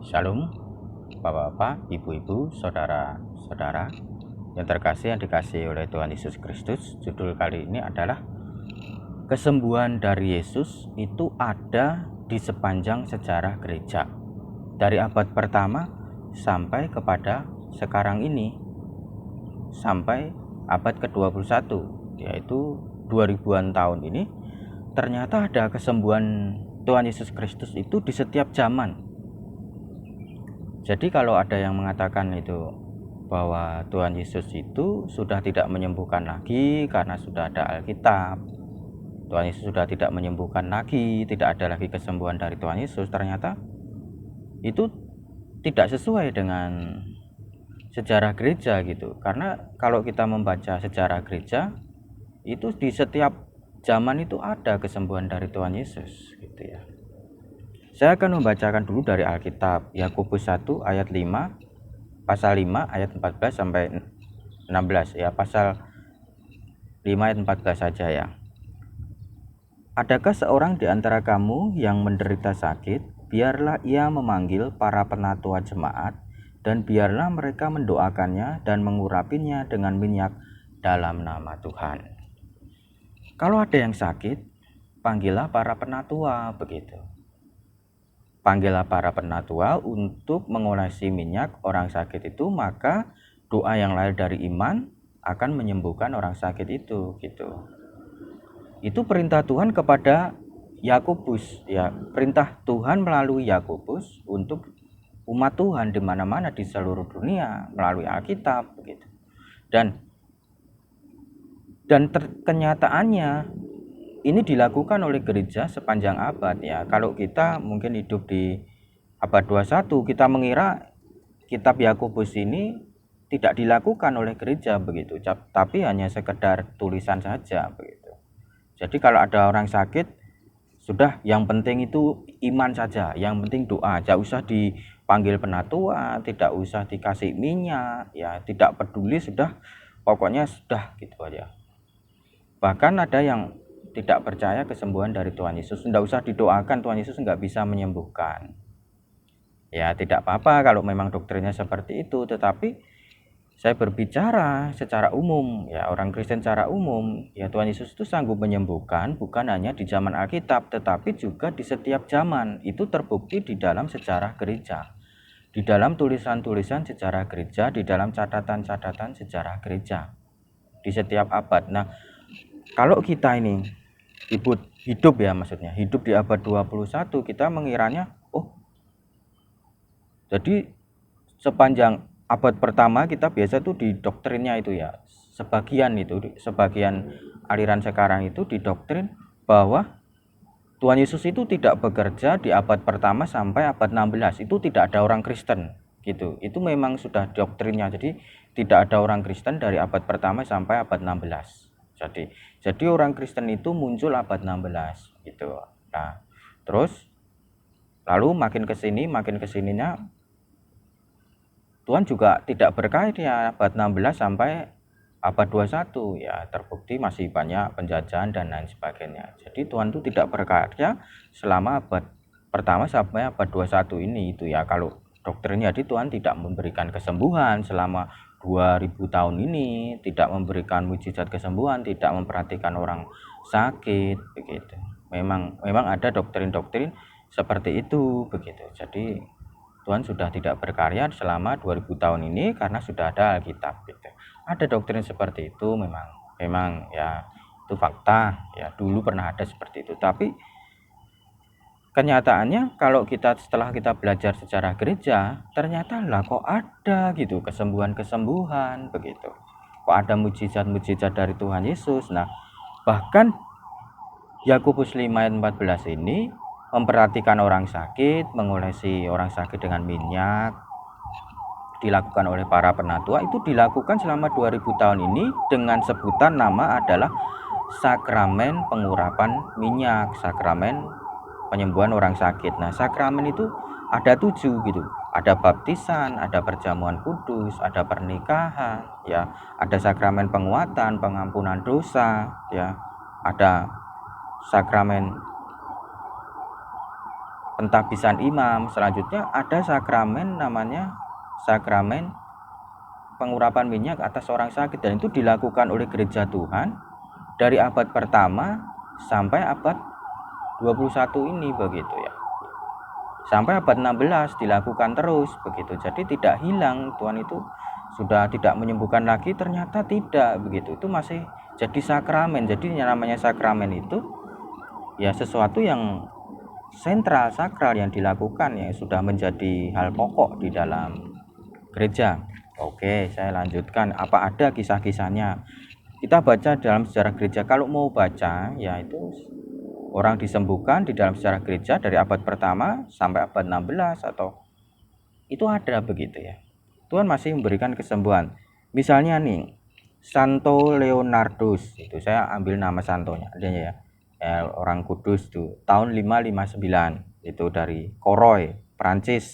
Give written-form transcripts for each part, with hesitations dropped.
Shalom, Bapak-bapak, Ibu-ibu, saudara-saudara yang terkasih yang dikasihi oleh Tuhan Yesus Kristus. Judul kali ini adalah kesembuhan dari Yesus itu ada di sepanjang sejarah gereja. Dari abad pertama sampai kepada sekarang ini, sampai abad ke-21, yaitu 2000-an tahun ini, ternyata ada kesembuhan Tuhan Yesus Kristus itu di setiap zaman. Jadi kalau ada yang mengatakan itu bahwa Tuhan Yesus itu sudah tidak menyembuhkan lagi karena sudah ada Alkitab, Tuhan Yesus sudah tidak menyembuhkan lagi, tidak ada lagi kesembuhan dari Tuhan Yesus, ternyata itu tidak sesuai dengan sejarah gereja gitu. Karena kalau kita membaca sejarah gereja, itu di setiap zaman itu ada kesembuhan dari Tuhan Yesus gitu ya. Saya akan membacakan dulu dari Alkitab, Yakobus 1 ayat 5, pasal 5 ayat 14 sampai 16 ya, pasal 5 ayat 14 saja ya. Adakah seorang di antara kamu yang menderita sakit? Biarlah ia memanggil para penatua jemaat, dan biarlah mereka mendoakannya dan mengurapinya dengan minyak dalam nama Tuhan. Kalau ada yang sakit, panggillah para penatua begitu. Panggillah para penatua untuk mengolesi minyak orang sakit itu, maka doa yang lahir dari iman akan menyembuhkan orang sakit itu gitu. Itu perintah Tuhan kepada Yakobus ya, perintah Tuhan melalui Yakobus untuk umat Tuhan di mana-mana di seluruh dunia melalui Alkitab begitu. Dan kenyataannya ini dilakukan oleh gereja sepanjang abad ya. Kalau kita mungkin hidup di abad 21, kita mengira kitab Yakobus ini tidak dilakukan oleh gereja begitu, tapi hanya sekedar tulisan saja begitu. Jadi kalau ada orang sakit, sudah yang penting itu iman saja, yang penting doa, tidak usah dipanggil penatua, tidak usah dikasih minyak ya, tidak peduli, sudah pokoknya sudah gitu aja. Bahkan ada yang tidak percaya kesembuhan dari Tuhan Yesus, tidak usah didoakan, Tuhan Yesus nggak bisa menyembuhkan. Ya tidak apa-apa kalau memang doktrinnya seperti itu, tetapi saya berbicara secara umum ya, orang Kristen secara umum ya, Tuhan Yesus itu sanggup menyembuhkan bukan hanya di zaman Alkitab, tetapi juga di setiap zaman. Itu terbukti di dalam sejarah gereja, di dalam tulisan-tulisan sejarah gereja, di dalam catatan-catatan sejarah gereja di setiap abad. Nah, kalau kita ini hidup ya, maksudnya hidup di abad 21, kita mengiranya jadi sepanjang abad pertama kita biasa tuh di doktrinnya itu ya, sebagian aliran sekarang itu didoktrin bahwa Tuhan Yesus itu tidak bekerja di abad pertama sampai abad 16, itu tidak ada orang Kristen gitu. Itu memang sudah doktrinnya. Jadi tidak ada orang Kristen dari abad pertama sampai abad 16. Jadi orang Kristen itu muncul abad 16 gitu. Nah, terus lalu makin kesininya Tuhan juga tidak berkahi ya, abad 16 sampai abad 21 ya, terbukti masih banyak penjajahan dan lain sebagainya. Jadi Tuhan itu tidak berkarya selama abad pertama sampai abad 21 ini itu ya. Kalau doktrinnya, jadi Tuhan tidak memberikan kesembuhan selama 2000 tahun ini, tidak memberikan mujizat kesembuhan, tidak memperhatikan orang sakit begitu. Memang ada doktrin-doktrin seperti itu begitu. Jadi Tuhan sudah tidak berkarya selama 2000 tahun ini karena sudah ada Alkitab gitu. Ada doktrin seperti itu, memang ya, itu fakta ya, dulu pernah ada seperti itu. Tapi kenyataannya kalau setelah kita belajar sejarah gereja, ternyata lah kok ada gitu kesembuhan begitu. Kok ada mujizat-mujizat dari Tuhan Yesus. Nah, bahkan Yakobus 5 ayat 14 ini memperhatikan orang sakit, mengolesi orang sakit dengan minyak, dilakukan oleh para penatua. Itu dilakukan selama 2000 tahun ini dengan sebutan nama adalah sakramen pengurapan minyak, sakramen penyembuhan orang sakit. Nah, sakramen itu ada 7 gitu. Ada baptisan, ada perjamuan kudus, ada pernikahan, ya, ada sakramen penguatan, pengampunan dosa, ya, ada sakramen pentahbisan imam. Selanjutnya ada sakramen namanya sakramen pengurapan minyak atas orang sakit, dan itu dilakukan oleh gereja Tuhan dari abad pertama sampai abad 21 ini begitu ya. Sampai abad 16 dilakukan terus begitu. Jadi tidak hilang, Tuhan itu sudah tidak menyembuhkan lagi, ternyata tidak begitu. Itu masih jadi sakramen. Jadi yang namanya sakramen itu ya sesuatu yang sentral, sakral, yang dilakukan, yang sudah menjadi hal pokok di dalam gereja. Oke, saya lanjutkan. Apa ada kisah-kisahnya? Kita baca dalam sejarah gereja. Kalau mau baca, yaitu orang disembuhkan di dalam sejarah gereja dari abad pertama sampai abad 16 atau itu ada begitu ya. Tuhan masih memberikan kesembuhan. Misalnya nih, Santo Leonardus, itu saya ambil nama santonya adanya ya. Orang Kudus tuh tahun 559, itu dari Koroy, Prancis,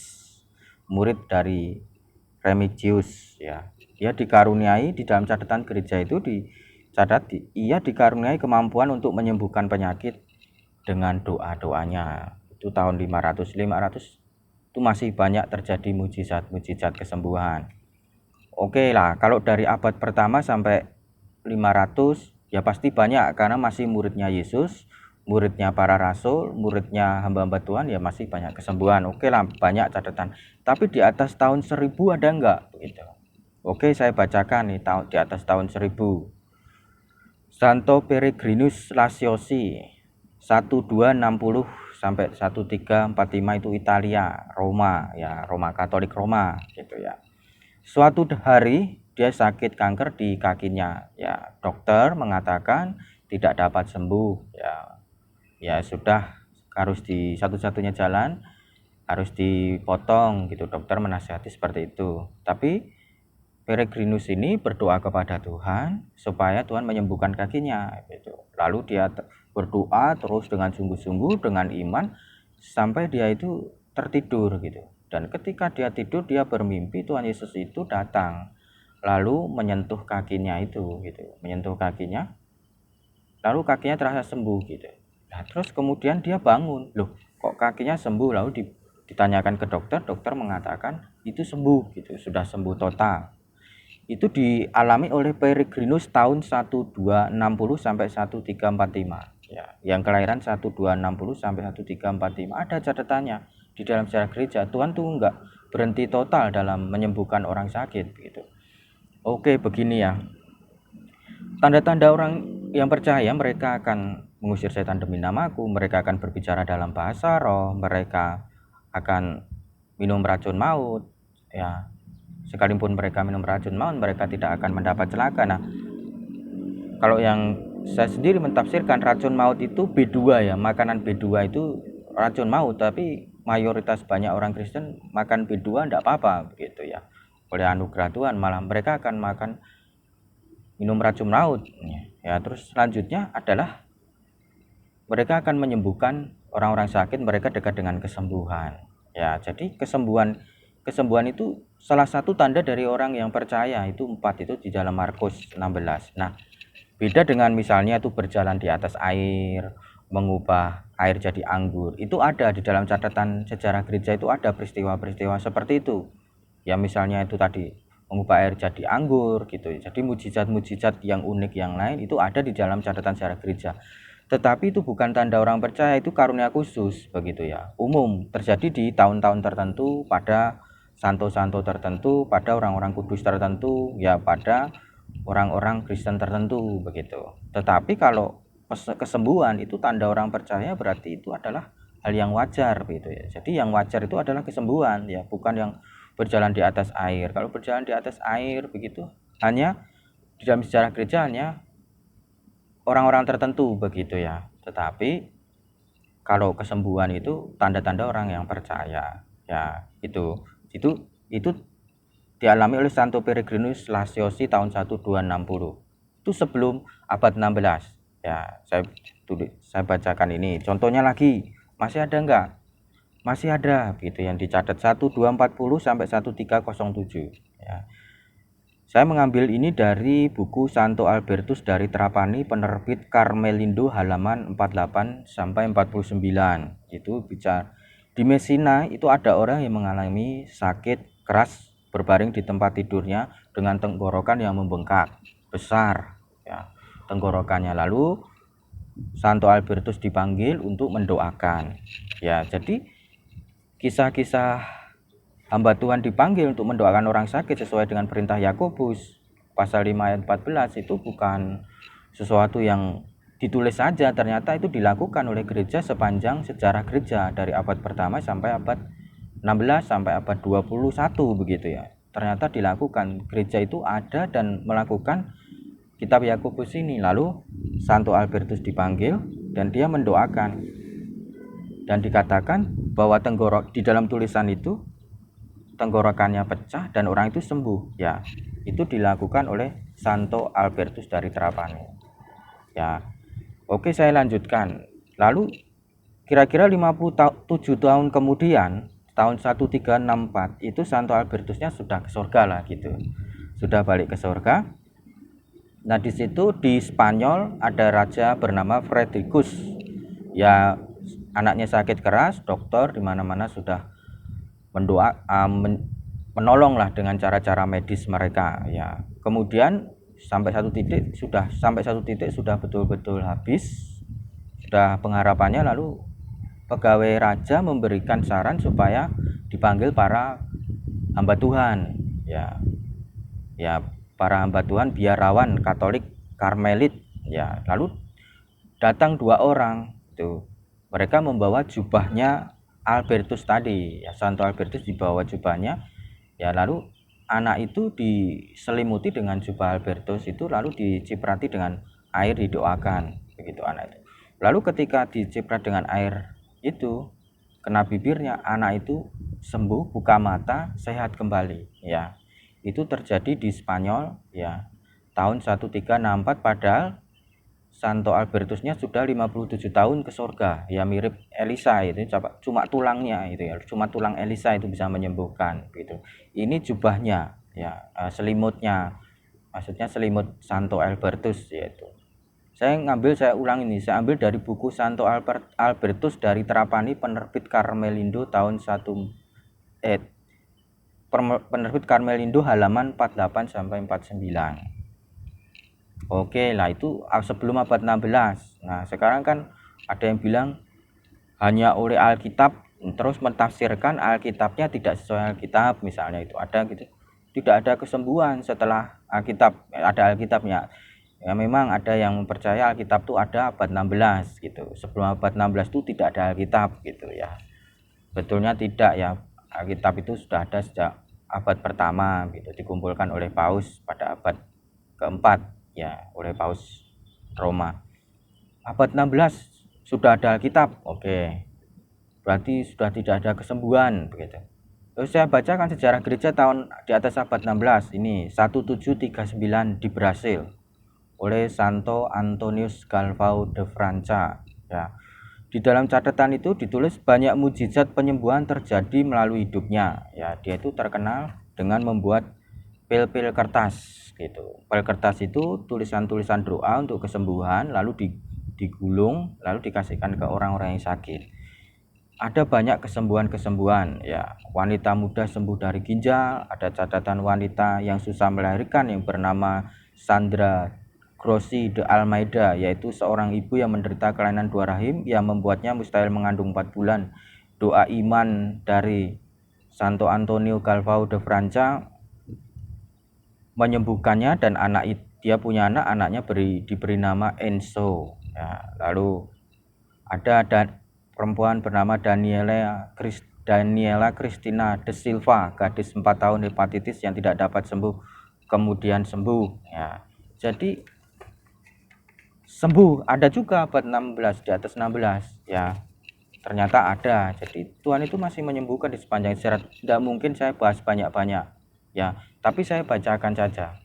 murid dari Remigius ya. Dia dikaruniai di dalam catatan gereja itu dicatat ia dikaruniai kemampuan untuk menyembuhkan penyakit dengan doa-doanya. Itu tahun 500 itu masih banyak terjadi mujizat-mujizat kesembuhan. Oke lah, kalau dari abad pertama sampai 500 ya pasti banyak, karena masih muridnya Yesus, muridnya para rasul, muridnya hamba-hamba Tuhan, ya masih banyak kesembuhan. Oke lah, banyak catatan. Tapi di atas tahun 1000 ada enggak gitu. Oke, saya bacakan nih di atas tahun 1000. Santo Peregrinus Lasiosi 1260 sampai 1345, itu Italia, Roma ya, Roma Katolik Roma gitu ya. Suatu hari dia sakit kanker di kakinya ya, dokter mengatakan tidak dapat sembuh ya. Ya sudah, harus di satu-satunya jalan harus dipotong gitu, dokter menasihati seperti itu. Tapi Peregrinus ini berdoa kepada Tuhan supaya Tuhan menyembuhkan kakinya gitu. Lalu dia berdoa terus dengan sungguh-sungguh, dengan iman, sampai dia itu tertidur gitu. Dan ketika dia tidur, dia bermimpi Tuhan Yesus itu datang lalu menyentuh kakinya itu gitu, menyentuh kakinya, lalu kakinya terasa sembuh gitu. Nah terus kemudian dia bangun, loh kok kakinya sembuh, lalu ditanyakan ke dokter, dokter mengatakan itu sembuh gitu, sudah sembuh total. Itu dialami oleh Peregrinus tahun 1260 sampai 1345 ya, yang kelahiran 1260 sampai 1345. Ada catatannya di dalam sejarah gereja. Tuhan tuh enggak berhenti total dalam menyembuhkan orang sakit gitu. Oke, begini ya, tanda-tanda orang yang percaya, mereka akan mengusir setan demi namaku, mereka akan berbicara dalam bahasa roh, mereka akan minum racun maut ya. Sekalipun mereka minum racun maut, mereka tidak akan mendapat celaka. Nah, kalau yang saya sendiri mentafsirkan, racun maut itu B2 ya, makanan B2 itu racun maut, tapi mayoritas banyak orang Kristen makan B2 enggak apa-apa begitu ya. Oleh anugerah Tuhan malah mereka akan makan minum racun maut ya. Terus selanjutnya adalah mereka akan menyembuhkan orang-orang sakit, mereka dekat dengan kesembuhan ya. Jadi kesembuhan itu salah satu tanda dari orang yang percaya, itu 4 itu di dalam Markus 16. Nah, beda dengan misalnya itu berjalan di atas air, mengubah air jadi anggur. Itu ada di dalam catatan sejarah gereja, itu ada peristiwa-peristiwa seperti itu. Ya misalnya itu tadi mengubah air jadi anggur gitu. Jadi mujizat-mujizat yang unik yang lain itu ada di dalam catatan sejarah gereja. Tetapi itu bukan tanda orang percaya, itu karunia khusus begitu ya. Umum terjadi di tahun-tahun tertentu, pada santo-santo tertentu, pada orang-orang kudus tertentu, ya pada orang-orang Kristen tertentu begitu. Tetapi kalau kesembuhan itu tanda orang percaya, berarti itu adalah hal yang wajar begitu ya. Jadi yang wajar itu adalah kesembuhan ya, bukan yang berjalan di atas air. Kalau berjalan di atas air begitu, hanya di dalam sejarah gereja hanya orang-orang tertentu begitu ya. Tetapi kalau kesembuhan itu tanda-tanda orang yang percaya ya. Itu dialami oleh Santo Peregrinus Lasiosi tahun 1260. Itu sebelum abad 16 ya. Saya bacakan ini contohnya lagi. Masih ada enggak? Masih ada gitu yang dicatat 1240 sampai 1307 ya. Saya mengambil ini dari buku Santo Albertus dari Trapani, penerbit Carmelindo, halaman 48 sampai 49. Itu Di Messina itu ada orang yang mengalami sakit keras berbaring di tempat tidurnya dengan tenggorokan yang membengkak besar, ya, tenggorokannya. Lalu Santo Albertus dipanggil untuk mendoakan. Ya, jadi kisah-kisah hamba Tuhan dipanggil untuk mendoakan orang sakit sesuai dengan perintah Yakobus pasal 5 ayat 14 itu bukan sesuatu yang ditulis saja, ternyata itu dilakukan oleh gereja sepanjang sejarah gereja dari abad pertama sampai abad 16 sampai abad 21 begitu ya. Ternyata dilakukan, gereja itu ada dan melakukan kitab Yakobus ini. Lalu Santo Albertus dipanggil dan dia mendoakan. Dan dikatakan bahwa tenggorok di dalam tulisan itu tenggorokannya pecah dan orang itu sembuh. Ya, itu dilakukan oleh Santo Albertus dari Trapani. Ya. Oke, saya lanjutkan. Lalu kira-kira 57 tahun kemudian, tahun 1364 itu Santo Albertusnya sudah ke surga lah gitu. Sudah balik ke surga. Nah, di situ di Spanyol ada raja bernama Frederikus. Ya, anaknya sakit keras, dokter di mana-mana sudah menolong lah dengan cara-cara medis mereka. Ya, kemudian sampai satu titik sudah betul-betul habis, sudah pengharapannya. Lalu pegawai raja memberikan saran supaya dipanggil para hamba Tuhan, ya para hamba Tuhan biarawan Katolik Karmelit. Ya, lalu datang 2 orang itu, mereka membawa jubahnya Albertus tadi, ya, Santo Albertus dibawa jubahnya. Ya, lalu anak itu diselimuti dengan jubah Albertus itu, lalu diciprati dengan air, didoakan begitu anak itu. Lalu ketika diciprat dengan air itu kena bibirnya, anak itu sembuh, buka mata, sehat kembali. Ya, itu terjadi di Spanyol ya tahun 1364. Padahal Santo Albertusnya sudah 57 tahun ke surga. Ya, mirip Elisa itu, cuma tulangnya itu ya, cuma tulang Elisa itu bisa menyembuhkan gitu. Ini jubahnya ya, selimutnya, maksudnya selimut Santo Albertus yaitu. Saya ulang ini, saya ambil dari buku Santo Albertus dari Trapani, penerbit Carmelindo tahun penerbit Carmelindo halaman 48 sampai 49. Oke lah, itu sebelum abad 16. Nah, sekarang kan ada yang bilang hanya oleh Alkitab, terus mentafsirkan Alkitabnya tidak sesuai Alkitab, misalnya itu ada gitu. Tidak ada kesembuhan setelah Alkitab, ada Alkitabnya. Ya, memang ada yang percaya Alkitab itu ada abad 16 gitu. Sebelum abad 16 itu tidak ada Alkitab gitu ya. Betulnya tidak ya. Alkitab itu sudah ada sejak abad pertama gitu, dikumpulkan oleh Paus pada abad keempat ya, oleh Paus Roma. Abad 16 sudah ada Alkitab. Oke, berarti sudah tidak ada kesembuhan begitu. Terus saya bacakan sejarah gereja tahun di atas abad 16 ini, 1739 di Brasil oleh Santo Antonius Galvão de França ya. Di dalam catatan itu ditulis banyak mujizat penyembuhan terjadi melalui hidupnya ya. Dia itu terkenal dengan membuat pil-pil kertas gitu. Pil kertas itu tulisan-tulisan doa untuk kesembuhan, lalu digulung, lalu dikasihkan ke orang-orang yang sakit. Ada banyak kesembuhan-kesembuhan ya. Wanita muda sembuh dari ginjal, ada catatan wanita yang susah melahirkan yang bernama Sandra Grossi de Almeida, yaitu seorang ibu yang menderita kelainan 2 rahim yang membuatnya mustahil mengandung 4 bulan. Doa iman dari Santo Antonio Galvão de França menyembuhkannya, dan dia punya anaknya diberi nama Enzo ya. Lalu ada perempuan bernama Daniela Cristina de Silva, gadis 4 tahun hepatitis yang tidak dapat sembuh kemudian sembuh ya. Jadi sembuh ada juga abad 16, di atas 16 ya, ternyata ada. Jadi Tuhan itu masih menyembuhkan di sepanjang sejarah. Tidak mungkin saya bahas banyak-banyak ya, tapi saya bacakan saja.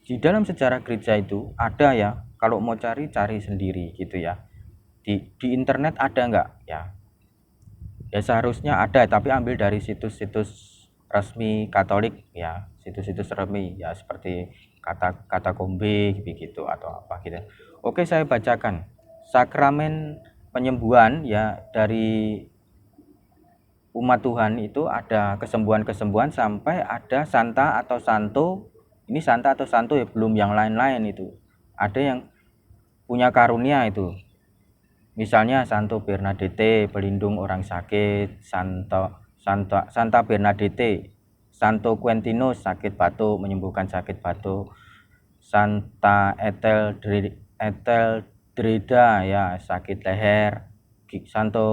Di dalam sejarah gereja itu ada ya, kalau mau cari sendiri gitu ya. Di internet ada enggak ya? Ya seharusnya ada, tapi ambil dari situs-situs resmi Katolik ya, situs-situs resmi ya, seperti Katakombe begitu atau apa gitu. Oke, saya bacakan sakramen penyembuhan ya dari umat Tuhan itu ada kesembuhan-kesembuhan sampai ada santa atau santo. Ini santa atau santo ya, belum yang lain-lain itu. Ada yang punya karunia itu. Misalnya Santo Bernadette, pelindung orang sakit, Santa Bernadette, Santo Quentinus, sakit batuk, menyembuhkan sakit batuk, Santa Etheldreda ya, sakit leher, Santo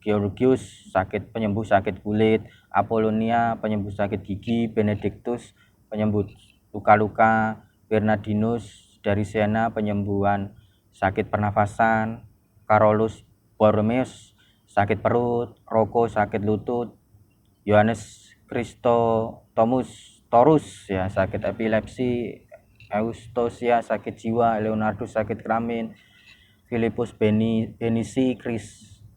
Georgius, sakit penyembuh sakit kulit, Apollonia, penyembuh sakit gigi, Benedictus, penyembuh luka-luka, Bernardinus dari Siena, penyembuhan sakit pernafasan, Carolus Borromeus, sakit perut, Rocco, sakit lutut, Yohanes Chrysostomus Taurus ya, sakit epilepsi, Eustosia, sakit jiwa, Leonardus, sakit kelamin, Philippus Benici,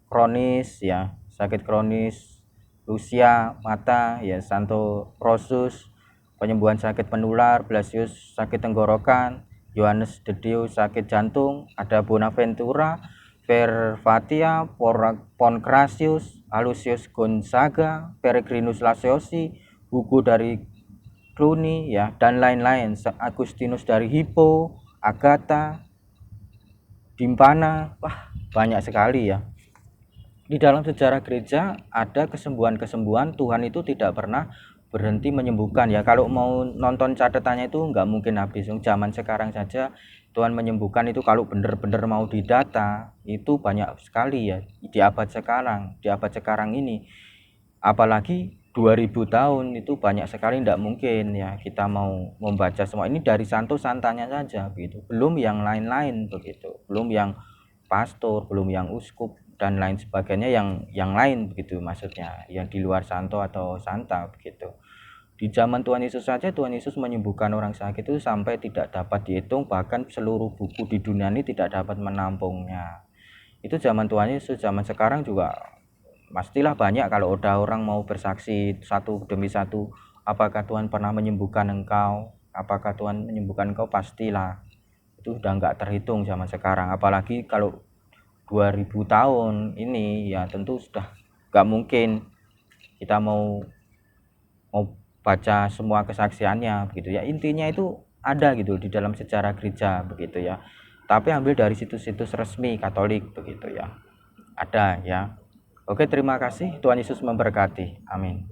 kronis ya, sakit kronis, Lucia, mata ya, Santo Rosus, penyembuhan sakit penular, Blasius, sakit tenggorokan, Yohanes de Dieu, sakit jantung, ada Bonaventura, Vervatia, Pancratius, Alusius Gonzaga, Peregrinus Lasiosi, Hugo dari Cluny ya, dan lain-lain, Agustinus dari Hippo, Agatha, Dimpana, wah banyak sekali ya. Di dalam sejarah gereja ada kesembuhan-kesembuhan, Tuhan itu tidak pernah berhenti menyembuhkan ya. Kalau mau nonton catatannya itu nggak mungkin habis. Zaman sekarang saja Tuhan menyembuhkan itu kalau benar-benar mau didata itu banyak sekali ya di abad sekarang ini. Apalagi 2000 tahun itu banyak sekali, tidak mungkin ya kita mau membaca semua ini dari santo santanya saja begitu. Belum yang lain-lain begitu. Belum yang pastor, belum yang uskup dan lain sebagainya yang lain begitu maksudnya, yang di luar santo atau santa begitu. Di zaman Tuhan Yesus saja Tuhan Yesus menyembuhkan orang sakit itu sampai tidak dapat dihitung, bahkan seluruh buku di dunia ini tidak dapat menampungnya. Itu zaman Tuhan Yesus. Zaman sekarang juga pastilah banyak kalau udah orang mau bersaksi satu demi satu, apakah Tuhan pernah menyembuhkan engkau, apakah Tuhan menyembuhkan engkau, pastilah itu udah nggak terhitung zaman sekarang. Apalagi kalau 2000 tahun ini ya tentu sudah nggak mungkin kita mau baca semua kesaksiannya begitu ya. Intinya itu ada gitu di dalam sejarah gereja begitu ya, tapi ambil dari situs-situs resmi Katolik begitu ya, ada ya. Oke, terima kasih. Tuhan Yesus memberkati. Amin.